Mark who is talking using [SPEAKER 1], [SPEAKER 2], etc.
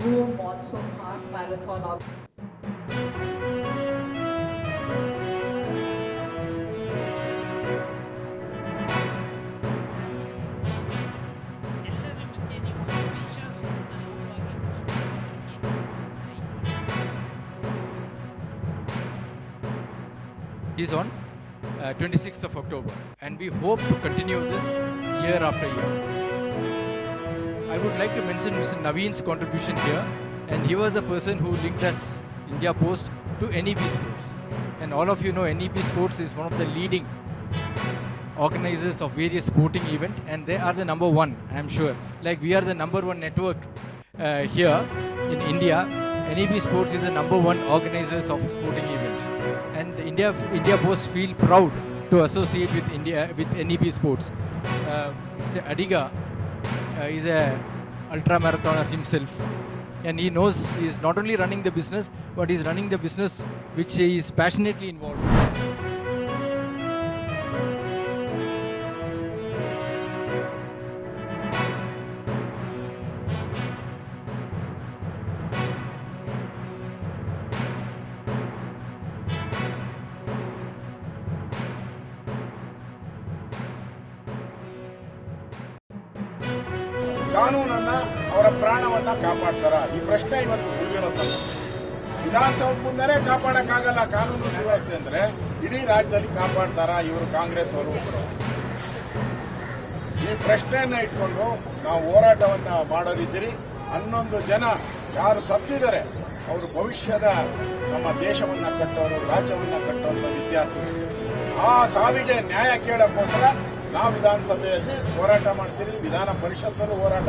[SPEAKER 1] Kumbhu Monsoon Half Marathon.
[SPEAKER 2] ಎಲ್ಲರ ಮಧ್ಯೆ ನೀವು ವಿಶ್ವಾಸವನ್ನು ಲೋಕವಾಗಿ
[SPEAKER 3] is on 26th of October, and we hope to continue this year after year. I would like to mention Mr. Naveen's contribution here, and he was the person who linked us, India Post, to NEP Sports. And all of you know NEP Sports is one of the leading organizers of various sporting events, and they are the number one, I am sure. Like we are the number one network here in India. NEP Sports is the number one organizers of sporting event, and India Post feel proud to associate with NEP Sports. Mr. Adiga is a ultra marathoner himself, and he knows he is not only running the business, but he is running the business which he is passionately involved in.
[SPEAKER 4] ಕಾನೂನನ್ನ ಅವರ ಪ್ರಾಣವನ್ನ ಕಾಪಾಡ್ತಾರ ಈ ಪ್ರಶ್ನೆ ಇವತ್ತು ಉಳಿದಿರೋದು. ವಿಧಾನಸೌಧ ಮುಂದೆನೇ ಕಾಪಾಡಕ್ಕಾಗಲ್ಲ ಕಾನೂನು ಸುವ್ಯವಸ್ಥೆ ಅಂದ್ರೆ ಇಡೀ ರಾಜ್ಯದಲ್ಲಿ ಕಾಪಾಡ್ತಾರ ಇವರು ಕಾಂಗ್ರೆಸ್ ಅವರು? ಈ ಪ್ರಶ್ನೆಯನ್ನ ಇಟ್ಕೊಂಡು ನಾವು ಹೋರಾಟವನ್ನ ಮಾಡೋದಿದ್ದೀರಿ. 11 ಜನ ಯಾರು ಸತ್ತಿದ್ದಾರೆ ಅವರು ಭವಿಷ್ಯದ ನಮ್ಮ ದೇಶವನ್ನ ಕಟ್ಟೋರು, ರಾಜ್ಯವನ್ನ ಕಟ್ಟೋಂಥ ವಿದ್ಯಾರ್ಥಿಗಳು. ಆ ಸಾವಿಗೆ ನ್ಯಾಯ ಕೇಳಕ್ಕೋಸ್ಕರ ನಾವು ವಿಧಾನಸಭೆಯಲ್ಲಿ ಹೋರಾಟ ಮಾಡ್ತೀರಿ, ವಿಧಾನ ಪರಿಷತ್ನಲ್ಲೂ ಹೋರಾಟ